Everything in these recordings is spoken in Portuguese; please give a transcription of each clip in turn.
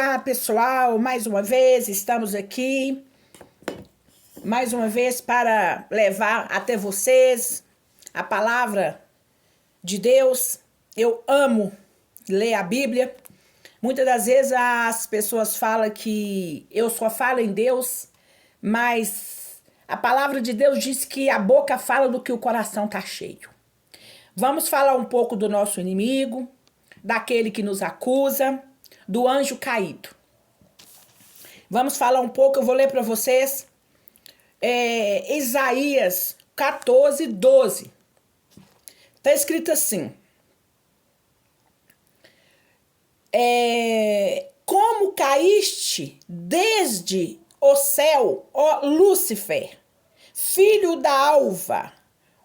Olá, pessoal, mais uma vez estamos aqui, mais uma vez para levar até vocês a palavra de Deus. Eu amo ler a Bíblia. Muitas das vezes as pessoas falam que eu só falo em Deus, mas a palavra de Deus diz que a boca fala do que o coração está cheio. Vamos falar um pouco do nosso inimigo, daquele que nos acusa, do anjo caído. Vamos falar um pouco, eu vou ler para vocês Isaías 14:12. Está escrito assim: como caíste desde o céu, ó Lúcifer, filho da alva,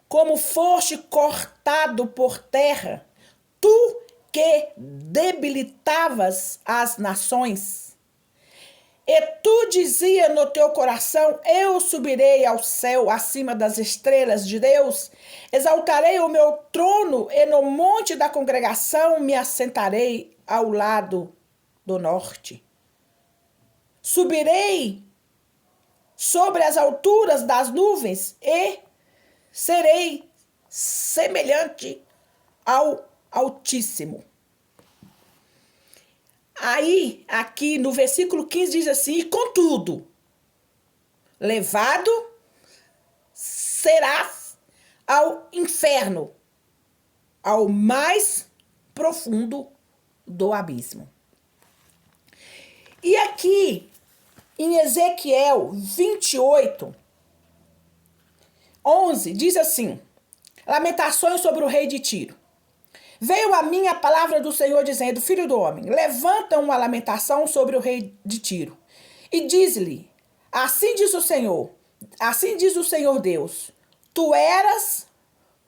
como foste cortado por terra, tu que debilitavas as nações. E tu dizia no teu coração: eu subirei ao céu acima das estrelas de Deus, exaltarei o meu trono e no monte da congregação me assentarei ao lado do norte. Subirei sobre as alturas das nuvens e serei semelhante ao Altíssimo. Aí, aqui no versículo 15 diz assim: e contudo, levado serás ao inferno, ao mais profundo do abismo. E aqui, em Ezequiel 28:11, diz assim: Lamentações sobre o rei de Tiro. Veio a mim a palavra do Senhor dizendo: filho do homem, levanta uma lamentação sobre o rei de Tiro e diz-lhe: assim diz o Senhor Deus, tu eras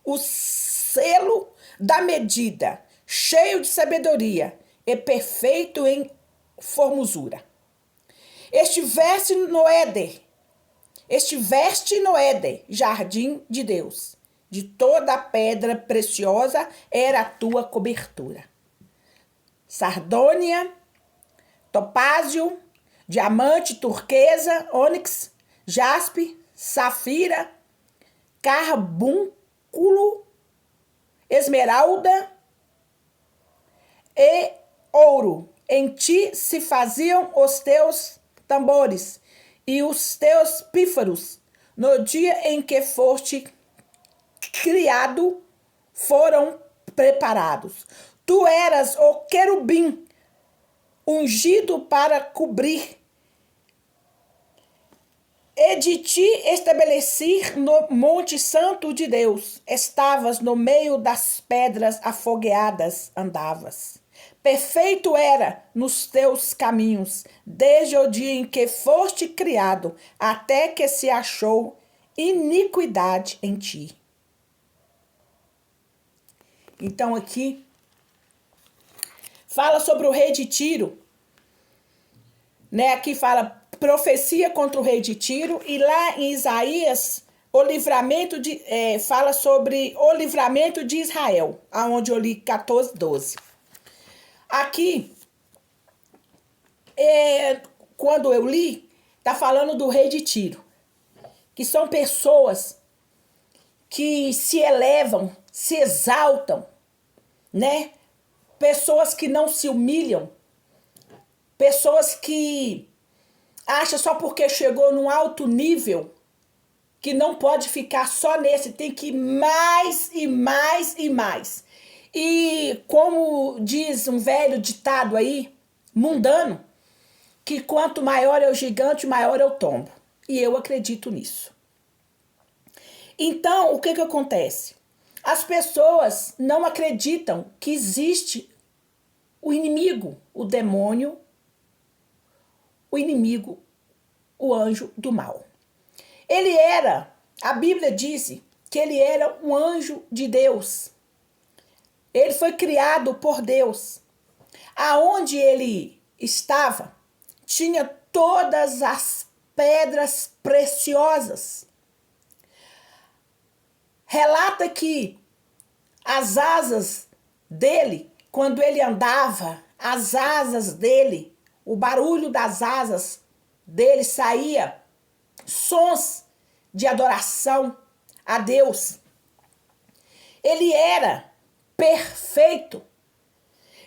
o selo da medida, cheio de sabedoria e perfeito em formosura. Estiveste no Éden, jardim de Deus. De toda a pedra preciosa era a tua cobertura. Sardônia, topázio, diamante, turquesa, ônix, jaspe, safira, carbúnculo, esmeralda e ouro. Em ti se faziam os teus tambores e os teus pífaros. No dia em que foste criado, foram preparados. Tu eras o querubim ungido para cobrir, e de ti estabeleci no monte santo de Deus. Estavas no meio das pedras afogueadas, andavas. Perfeito era nos teus caminhos, desde o dia em que foste criado, até que se achou iniquidade em ti. Então aqui fala sobre o rei de Tiro, né? Aqui fala profecia contra o rei de Tiro, e lá em Isaías fala sobre o livramento de Israel, aonde eu li 14:12. Aqui, quando eu li, tá falando do rei de Tiro, que são pessoas que se elevam, se exaltam, né? Pessoas que não se humilham, pessoas que acham só porque chegou num alto nível que não pode ficar só nesse, tem que ir mais e mais e mais. E como diz um velho ditado aí, mundano, que quanto maior é o gigante, maior é o tombo. E eu acredito nisso. Então, o que acontece? As pessoas não acreditam que existe o inimigo, o demônio, o inimigo, o anjo do mal. A Bíblia diz que ele era um anjo de Deus. Ele foi criado por Deus. Aonde ele estava, tinha todas as pedras preciosas. Relata que as asas dele, quando ele andava, as asas dele o barulho das asas dele saía sons de adoração a Deus. Ele era perfeito.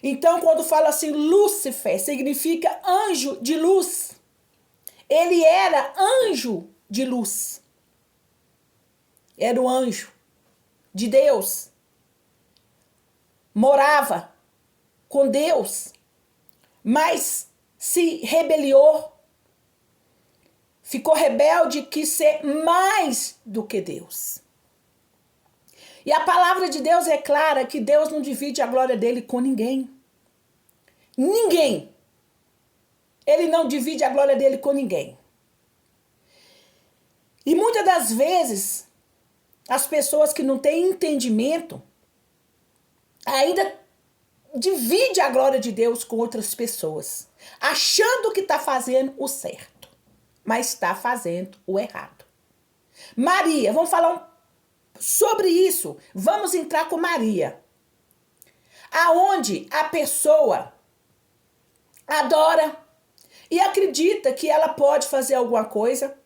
Então, quando fala assim, Lúcifer, significa anjo de luz. Ele era anjo de luz. Era o anjo de Deus. Morava com Deus, mas se rebeliou. Ficou rebelde, quis ser mais do que Deus. E a palavra de Deus é clara que Deus não divide a glória dele com ninguém. Ninguém. Ele não divide a glória dele com ninguém. E muitas das vezes, as pessoas que não têm entendimento, ainda divide a glória de Deus com outras pessoas, achando que está fazendo o certo, mas está fazendo o errado. Maria, vamos falar sobre isso. Vamos entrar com Maria. Aonde a pessoa adora e acredita que ela pode fazer alguma coisa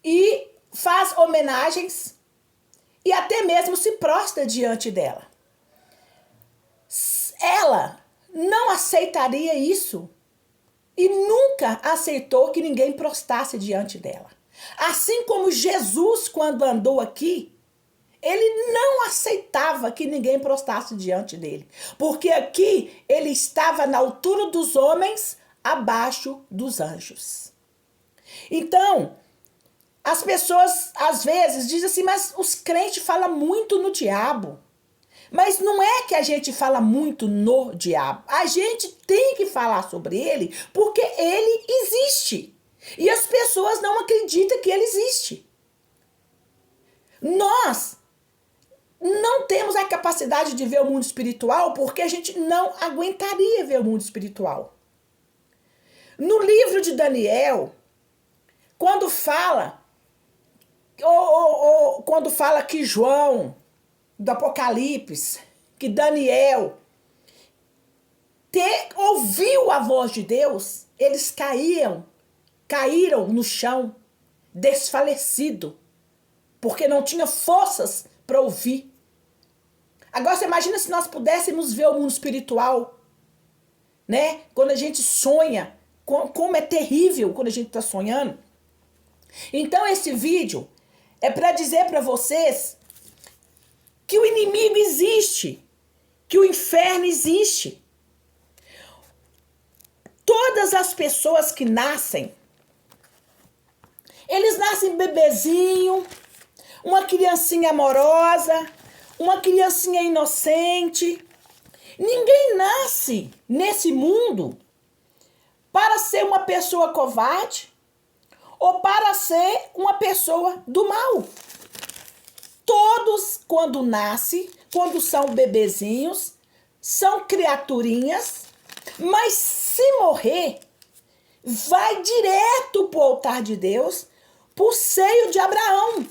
e faz homenagens e até mesmo se prostra diante dela. Ela não aceitaria isso e nunca aceitou que ninguém prostrasse diante dela. Assim como Jesus, quando andou aqui, ele não aceitava que ninguém prostrasse diante dele, porque aqui ele estava na altura dos homens, abaixo dos anjos. Então, as pessoas às vezes dizem assim, mas os crentes falam muito no diabo. Mas não é que a gente fala muito no diabo. A gente tem que falar sobre ele porque ele existe. E as pessoas não acreditam que ele existe. Nós não temos a capacidade de ver o mundo espiritual porque a gente não aguentaria ver o mundo espiritual. No livro de Daniel, quando fala que João, do Apocalipse, que Daniel ouviu a voz de Deus, eles caíram no chão, desfalecido, porque não tinha forças para ouvir. Agora você imagina se nós pudéssemos ver o mundo espiritual, né? Quando a gente sonha, como é terrível quando a gente está sonhando. Então esse vídeo é para dizer para vocês que o inimigo existe, que o inferno existe. Todas as pessoas que nascem, eles nascem bebezinho, uma criancinha amorosa, uma criancinha inocente. Ninguém nasce nesse mundo para ser uma pessoa covarde ou para ser uma pessoa do mal. Todos, quando nascem, quando são bebezinhos, são criaturinhas, mas se morrer, vai direto para o altar de Deus, para o seio de Abraão.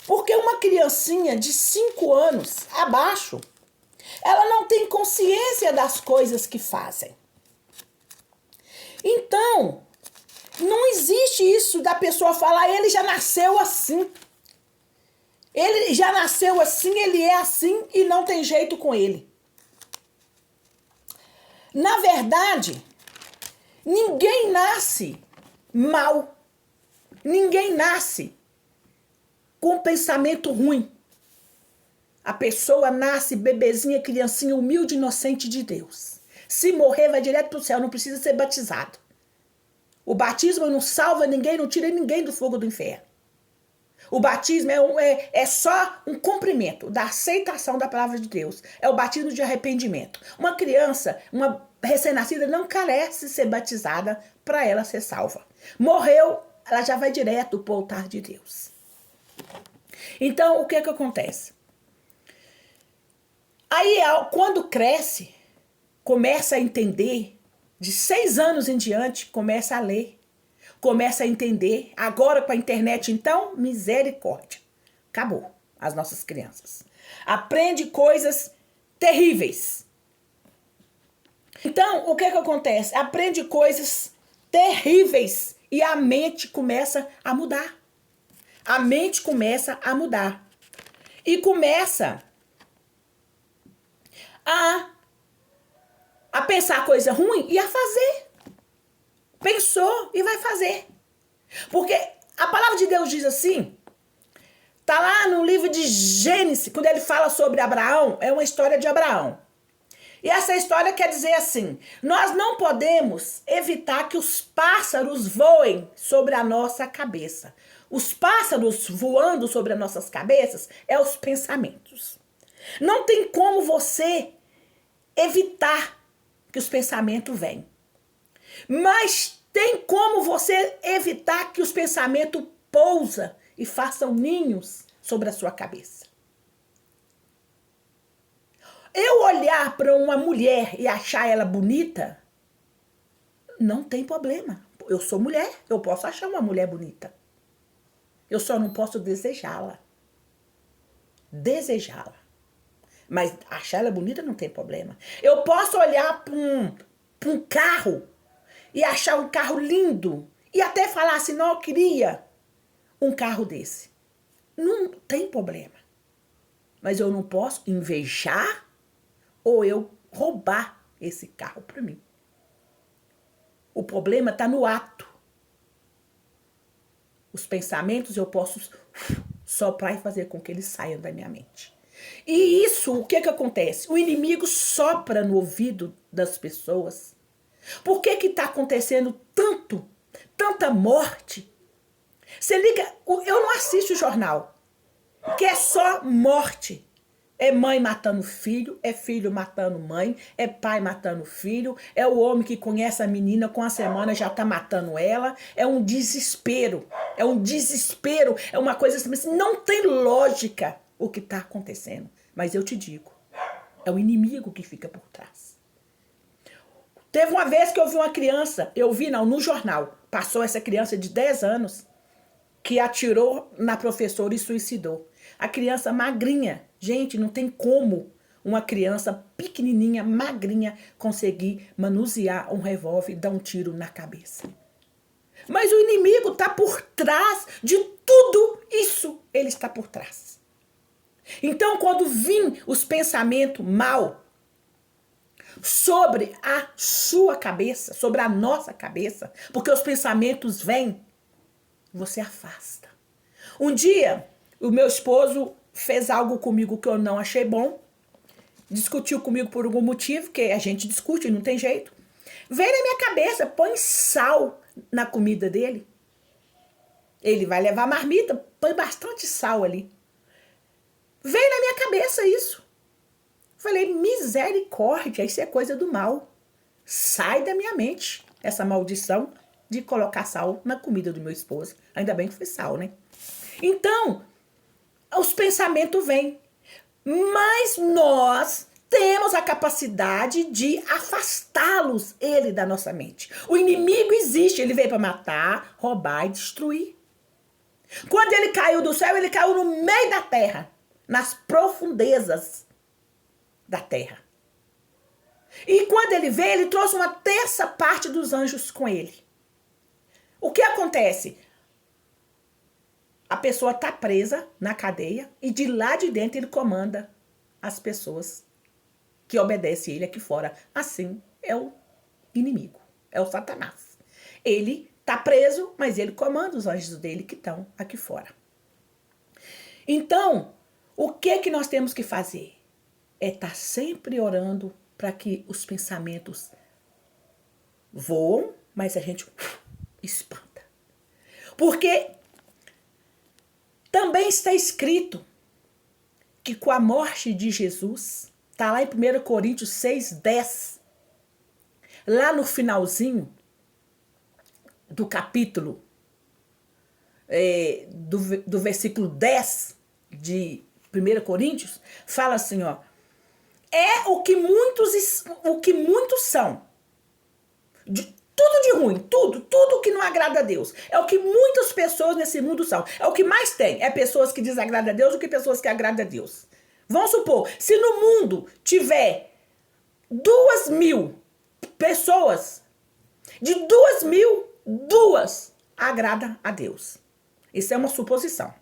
Porque uma criancinha de 5 anos abaixo, ela não tem consciência das coisas que fazem. Então, não existe isso da pessoa falar, ele já nasceu assim. Ele já nasceu assim, ele é assim e não tem jeito com ele. Na verdade, ninguém nasce mal. Ninguém nasce com pensamento ruim. A pessoa nasce bebezinha, criancinha, humilde, inocente de Deus. Se morrer, vai direto para o céu, não precisa ser batizado. O batismo não salva ninguém, não tira ninguém do fogo do inferno. O batismo é só um cumprimento da aceitação da palavra de Deus. É o batismo de arrependimento. Uma criança, uma recém-nascida, não carece de ser batizada para ela ser salva. Morreu, ela já vai direto para o altar de Deus. Então, o que acontece? Aí, quando cresce, começa a entender, de 6 anos em diante, começa a ler. Começa a entender. Agora com a internet, então, misericórdia. Acabou as nossas crianças. Aprende coisas terríveis. Então, o que acontece? Aprende coisas terríveis e a mente começa a mudar. A mente começa a mudar. E começa a pensar coisa ruim e a fazer. Pensou e vai fazer. Porque a palavra de Deus diz assim, tá lá no livro de Gênesis, quando ele fala sobre Abraão, é uma história de Abraão. E essa história quer dizer assim, nós não podemos evitar que os pássaros voem sobre a nossa cabeça. Os pássaros voando sobre as nossas cabeças é os pensamentos. Não tem como você evitar que os pensamentos venham. Mas tem como você evitar que os pensamentos pousem e façam ninhos sobre a sua cabeça. Eu olhar para uma mulher e achar ela bonita, não tem problema. Eu sou mulher, eu posso achar uma mulher bonita. Eu só não posso desejá-la. Desejá-la. Mas achar ela bonita não tem problema. Eu posso olhar para um carro e achar um carro lindo e até falar assim, não, eu queria um carro desse. Não tem problema. Mas eu não posso invejar ou eu roubar esse carro para mim. O problema está no ato. Os pensamentos eu posso soprar e fazer com que eles saiam da minha mente. E isso, o que acontece? O inimigo sopra no ouvido das pessoas. Por que está acontecendo tanta morte? Você liga, eu não assisto o jornal, que é só morte. É mãe matando filho, é filho matando mãe, é pai matando filho, é o homem que conhece a menina, com a semana já tá matando ela. É um desespero, é uma coisa assim, não tem lógica o que tá acontecendo. Mas eu te digo, é o inimigo que fica por trás. Teve uma vez que eu vi uma criança, no jornal, passou essa criança de 10 anos, que atirou na professora e suicidou. A criança magrinha. Gente, não tem como uma criança pequenininha, magrinha, conseguir manusear um revólver e dar um tiro na cabeça. Mas o inimigo está por trás de tudo isso. Ele está por trás. Então, quando vir os pensamentos mal sobre a sua cabeça, sobre a nossa cabeça, porque os pensamentos vêm, você afasta. Um dia, o meu esposo fez algo comigo que eu não achei bom, discutiu comigo por algum motivo, que a gente discute, não tem jeito. Veio na minha cabeça, põe sal na comida dele. Ele vai levar marmita, põe bastante sal ali. Veio na minha cabeça isso. Falei, misericórdia, isso é coisa do mal. Sai da minha mente essa maldição de colocar sal na comida do meu esposo. Ainda bem que foi sal, né? Então, os pensamentos vêm. Mas nós temos a capacidade de afastá-los, ele, da nossa mente. O inimigo existe, ele veio para matar, roubar e destruir. Quando ele caiu do céu, ele caiu no meio da terra, nas profundezas da terra. E quando ele veio, ele trouxe uma terça parte dos anjos com ele. O que acontece? A pessoa está presa na cadeia e de lá de dentro ele comanda as pessoas que obedecem ele aqui fora. Assim é o inimigo, é o Satanás. Ele está preso, mas ele comanda os anjos dele que estão aqui fora. Então, o que nós temos que fazer? É estar sempre orando para que os pensamentos voam, mas a gente espanta. Porque também está escrito que com a morte de Jesus, está lá em 1 Coríntios 6:10, lá no finalzinho do capítulo, do versículo 10 de 1 Coríntios, fala assim, ó, é o que muitos são. Tudo de ruim, tudo que não agrada a Deus. É o que muitas pessoas nesse mundo são. É o que mais tem. É pessoas que desagradam a Deus do que pessoas que agradam a Deus. Vamos supor, se no mundo tiver 2.000 pessoas, de 2.000, 2 agrada a Deus. Isso é uma suposição.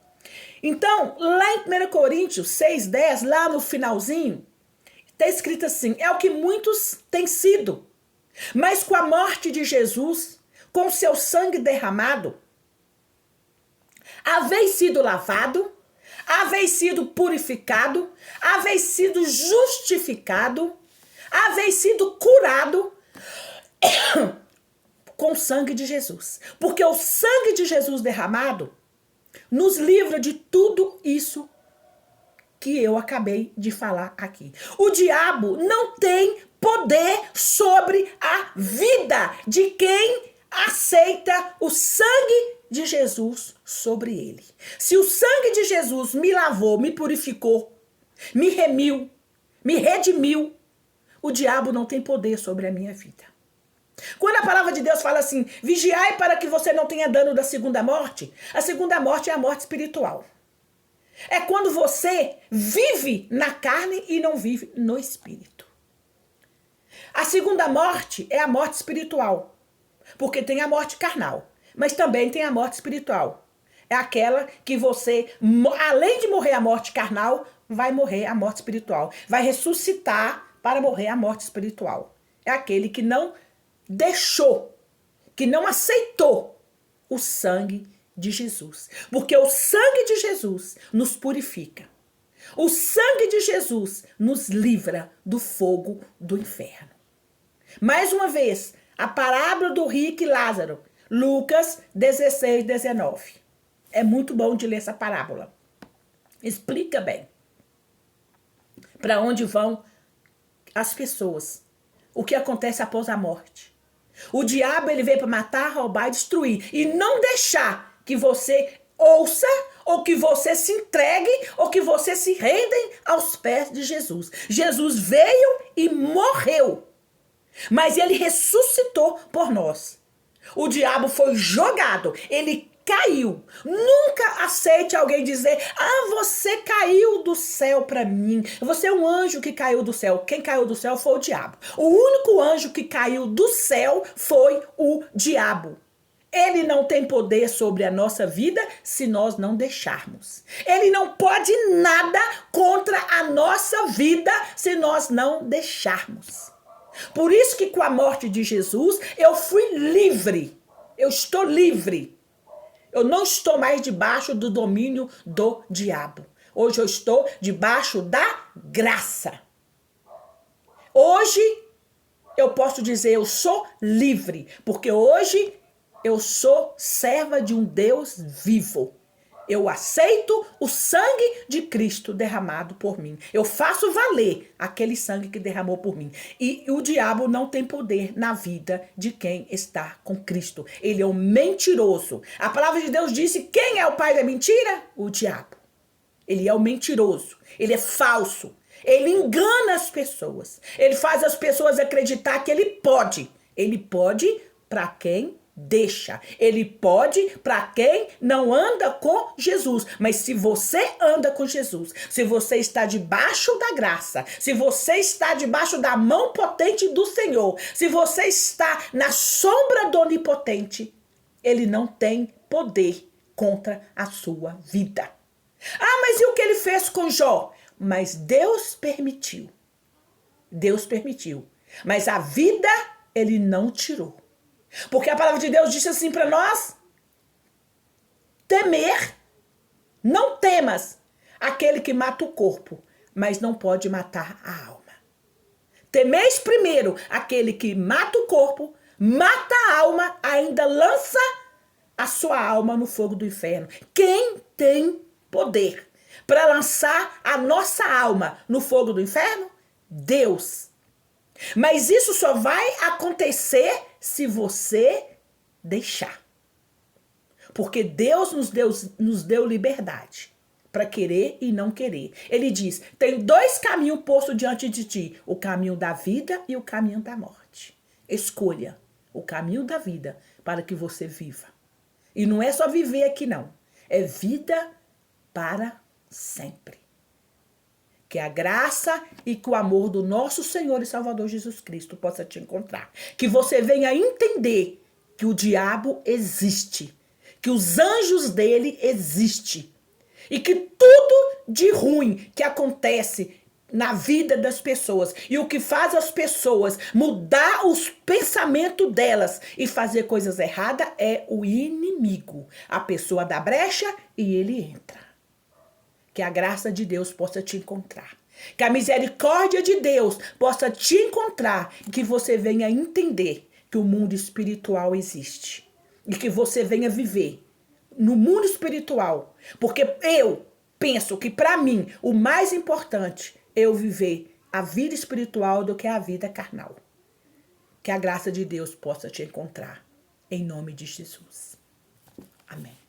Então, lá em 1 Coríntios 6:10, lá no finalzinho, está escrito assim: é o que muitos têm sido, mas com a morte de Jesus, com seu sangue derramado, haveis sido lavado, haveis sido purificado, haveis sido justificado, haveis sido curado com o sangue de Jesus. Porque o sangue de Jesus derramado nos livra de tudo isso que eu acabei de falar aqui. O diabo não tem poder sobre a vida de quem aceita o sangue de Jesus sobre ele. Se o sangue de Jesus me lavou, me purificou, me remiu, me redimiu, o diabo não tem poder sobre a minha vida. Quando a palavra de Deus fala assim, vigiai para que você não tenha dano da segunda morte, a segunda morte é a morte espiritual. É quando você vive na carne e não vive no espírito. A segunda morte é a morte espiritual, porque tem a morte carnal, mas também tem a morte espiritual. É aquela que você, além de morrer a morte carnal, vai morrer a morte espiritual. Vai ressuscitar para morrer a morte espiritual. É aquele que não deixou, que não aceitou o sangue de Jesus. Porque o sangue de Jesus nos purifica. O sangue de Jesus nos livra do fogo do inferno. Mais uma vez, a parábola do rico e Lázaro, Lucas 16:19. É muito bom de ler essa parábola. Explica bem para onde vão as pessoas, o que acontece após a morte. O diabo, ele veio para matar, roubar e destruir, e não deixar que você ouça, ou que você se entregue, ou que você se rendem aos pés de Jesus. Jesus veio e morreu, mas ele ressuscitou por nós. O diabo foi jogado, ele caiu. Nunca aceite alguém dizer, você caiu do céu para mim. Você é um anjo que caiu do céu. Quem caiu do céu foi o diabo. O único anjo que caiu do céu foi o diabo. Ele não tem poder sobre a nossa vida se nós não deixarmos. Ele não pode nada contra a nossa vida se nós não deixarmos. Por isso que com a morte de Jesus, eu fui livre. Eu estou livre. Eu não estou mais debaixo do domínio do diabo. Hoje eu estou debaixo da graça. Hoje eu posso dizer, eu sou livre, porque hoje eu sou serva de um Deus vivo. Eu aceito o sangue de Cristo derramado por mim. Eu faço valer aquele sangue que derramou por mim. E o diabo não tem poder na vida de quem está com Cristo. Ele é um mentiroso. A palavra de Deus disse, quem é o pai da mentira? O diabo. Ele é o mentiroso. Ele é falso. Ele engana as pessoas. Ele faz as pessoas acreditar que ele pode. Ele pode para quem deixa. Ele pode para quem não anda com Jesus. Mas se você anda com Jesus, se você está debaixo da graça, se você está debaixo da mão potente do Senhor, se você está na sombra do Onipotente, ele não tem poder contra a sua vida. Mas e o que ele fez com Jó? Mas Deus permitiu. Deus permitiu. Mas a vida ele não tirou. Porque a palavra de Deus diz assim para nós, temer, não temas aquele que mata o corpo, mas não pode matar a alma. Temeis primeiro aquele que mata o corpo, mata a alma, ainda lança a sua alma no fogo do inferno. Quem tem poder para lançar a nossa alma no fogo do inferno? Deus. Mas isso só vai acontecer se você deixar. Porque Deus nos deu liberdade para querer e não querer. Ele diz, tem 2 caminhos postos diante de ti, o caminho da vida e o caminho da morte. Escolha o caminho da vida para que você viva. E não é só viver aqui não, é vida para sempre. Que a graça e que o amor do nosso Senhor e Salvador Jesus Cristo possa te encontrar. Que você venha entender que o diabo existe, que os anjos dele existem e que tudo de ruim que acontece na vida das pessoas e o que faz as pessoas mudar os pensamentos delas e fazer coisas erradas é o inimigo. A pessoa dá brecha e ele entra. Que a graça de Deus possa te encontrar. Que a misericórdia de Deus possa te encontrar. E que você venha entender que o mundo espiritual existe. E que você venha viver no mundo espiritual. Porque eu penso que para mim o mais importante é eu viver a vida espiritual do que a vida carnal. Que a graça de Deus possa te encontrar. Em nome de Jesus. Amém.